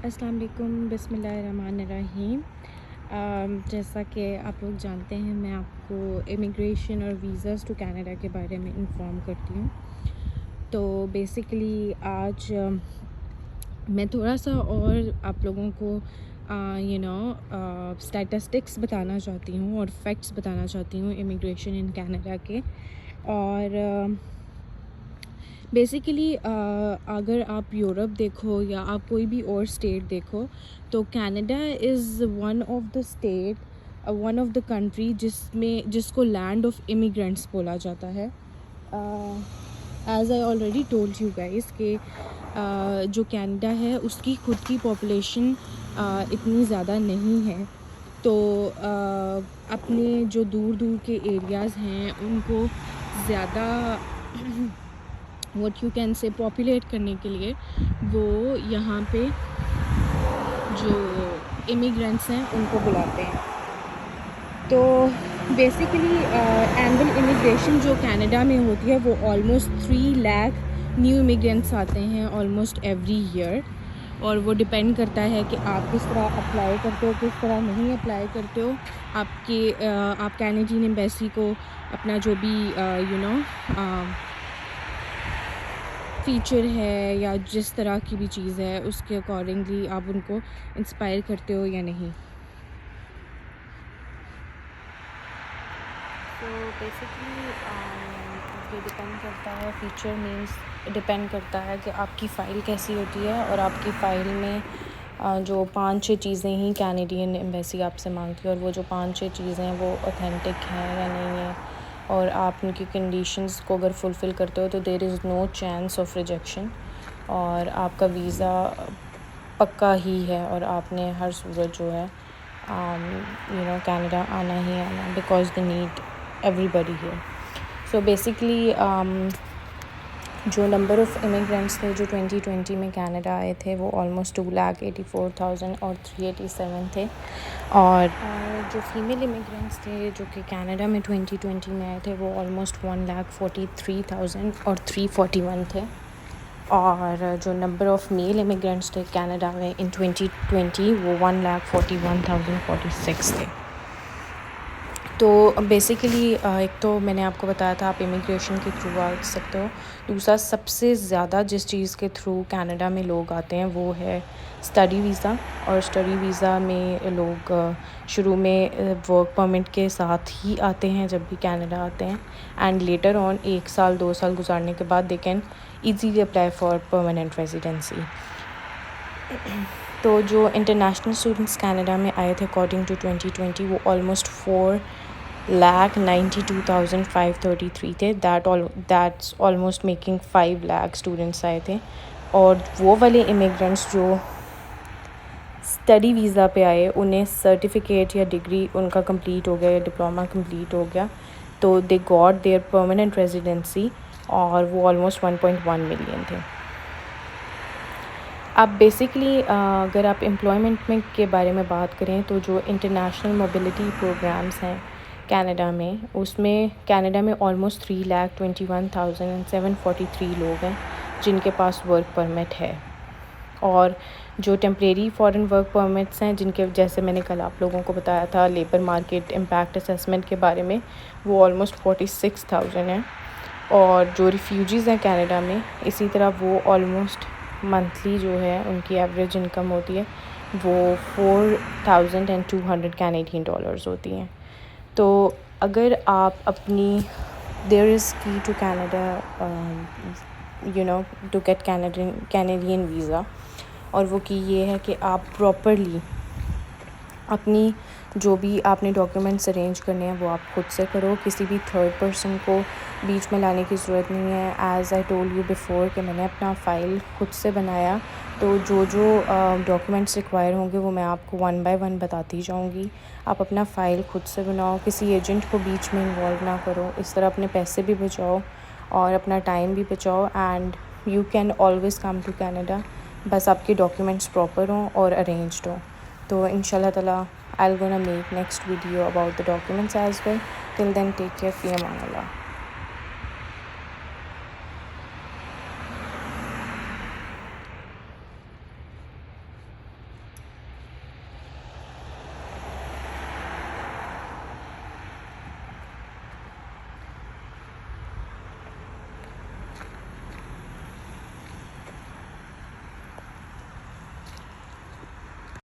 السلام علیکم، بسم اللہ الرحمن الرحیم۔ جیسا کہ آپ لوگ جانتے ہیں، میں آپ کو امیگریشن اور ویزاز ٹو کینیڈا کے بارے میں انفارم کرتی ہوں۔ تو بیسیکلی آج میں تھوڑا سا اور آپ لوگوں کو اسٹیٹسٹکس بتانا چاہتی ہوں اور فیکٹس بتانا چاہتی ہوں امیگریشن ان کینیڈا کے۔ اور بیسیکلی اگر آپ یورپ دیکھو یا آپ کوئی بھی اور اسٹیٹ دیکھو تو Canada is one of the country جس کو لینڈ آف امیگرینٹس بولا جاتا ہے۔ As I already told you guys کہ جو کینیڈا ہے اس کی خود کی پاپولیشن اتنی زیادہ نہیں ہے، تو اپنے جو دور دور کے ایریاز ہیں ان کو زیادہ what you can say populate کرنے کے لیے وہ یہاں پہ جو امیگرینٹس ہیں ان کو بلاتے ہیں۔ تو بیسیکلی اینول امیگریشن جو کینیڈا میں ہوتی ہے وہ آلموسٹ 3 لاکھ نیو امیگرینٹس آتے ہیں آلموسٹ ایوری ایئر، اور وہ ڈپینڈ کرتا ہے کہ آپ کس طرح اپلائی کرتے ہو، کس طرح نہیں اپلائی کرتے ہو۔ آپ کینیڈین ایمبیسی کو اپنا جو بھی فیچر ہے یا جس طرح کی بھی چیز ہے اس کے اکارڈنگلی آپ ان کو انسپائر کرتے ہو یا نہیں۔ تو بیسیکلی یہ ڈپینڈ کرتا ہے، فیچر مینس ڈپینڈ کرتا ہے کہ آپ کی فائل کیسی ہوتی ہے، اور آپ کی فائل میں جو 5-6 چیزیں ہی کینیڈین ایمبیسی آپ سے مانگتی ہے، اور وہ جو 5-6 چیزیں ہیں وہ اوتھینٹک ہیں یا نہیں ہیں، اور آپ ان کی کنڈیشنز کو اگر فلفل کرتے ہو تو دیر از نو چانس آف ریجیکشن، اور آپ کا ویزا پکا ہی ہے، اور آپ نے ہر صورت جو ہے کینیڈا آنا ہی آنا، because they need everybody here. So basically جو نمبر آف امیگرینٹس تھے جو 2020 میں کینیڈا آئے تھے وہ آلموسٹ 2,84,000 اور 387 تھے، اور جو فیمیل امیگرینٹس تھے جو کہ کینیڈا میں 2020 میں آئے تھے وہ آلموسٹ 1,43,000 اور 341 تھے، اور جو نمبر آف میل امیگرینٹس تھے کینیڈا میں ان 2020 وہ 1,41,046 تھے۔ تو بیسیکلی ایک تو میں نے آپ کو بتایا تھا آپ امیگریشن کے تھرو آ سکتے ہو، دوسرا سب سے زیادہ جس چیز کے تھرو کینیڈا میں لوگ آتے ہیں وہ ہے اسٹڈی ویزا، اور اسٹڈی ویزا میں لوگ شروع میں ورک پرمٹ کے ساتھ ہی آتے ہیں جب بھی کینیڈا آتے ہیں، اینڈ لیٹر آن 1 سال 2 سال گزارنے کے بعد they can easily apply for permanent residency. تو جو انٹرنیشنل اسٹوڈنٹس کینیڈا میں آئے تھے اکارڈنگ ٹو 2020 وہ آلموسٹ 4,92,533 تھے، that's almost making 5 lakh students آئے تھے، اور وہ والے امیگرینٹس جو اسٹڈی ویزا پہ آئے انہیں سرٹیفکیٹ یا ڈگری ان کا کمپلیٹ ہو گیا یا ڈپلوما کمپلیٹ ہو گیا، تو they got their permanent residency, اور وہ آلموسٹ 1.1 ملین تھے۔ اب بیسیکلی اگر آپ امپلائمنٹ کے بارے میں بات کریں تو جو انٹرنیشنل موبلٹی پروگرامس ہیں کینیڈا میں، اس میں کینیڈا میں آلموسٹ 3,21,743 لوگ ہیں جن کے پاس ورک پرمٹ ہے، اور جو ٹیمپریری فارن ورک پرمٹس ہیں جن کے جیسے میں نے کل آپ لوگوں کو بتایا تھا لیبر مارکیٹ امپیکٹ اسیسمنٹ کے بارے میں، وہ آلموسٹ 46,000 ہیں، اور جو ریفیوجیز ہیں کینیڈا میں اسی طرح وہ آلموسٹ منتھلی جو ہے ان کی ایوریج انکم ہوتی ہے وہ 4,200 کینیڈین ڈالرز ہوتی ہیں۔ تو اگر آپ اپنی there is key to Canada to get Canadian visa, اور وہ کی یہ ہے کہ آپ پراپرلی اپنی جو بھی آپ نے ڈاکیومنٹس ارینج کرنے ہیں وہ آپ خود سے کرو، کسی بھی تھرڈ پرسن کو بیچ میں لانے کی ضرورت نہیں ہے۔ As I told you before کہ میں نے اپنا فائل خود سے بنایا، تو جو ڈاکیومنٹس ریکوائر ہوں گے وہ میں آپ کو 1 by 1 بتاتی جاؤں گی۔ آپ اپنا فائل خود سے بناؤ، کسی ایجنٹ کو بیچ میں انوالو نہ کرو، اس طرح اپنے پیسے بھی بچاؤ اور اپنا ٹائم بھی بچاؤ، and you can always come to Canada, بس آپ کے ڈاکیومنٹس پراپر ہوں اور ارینجڈ ہوں۔ تو ان شاء اللہ تعالیٰ I'll gonna make next video about the documents as well. Till then, take care. Fi amaan Allah.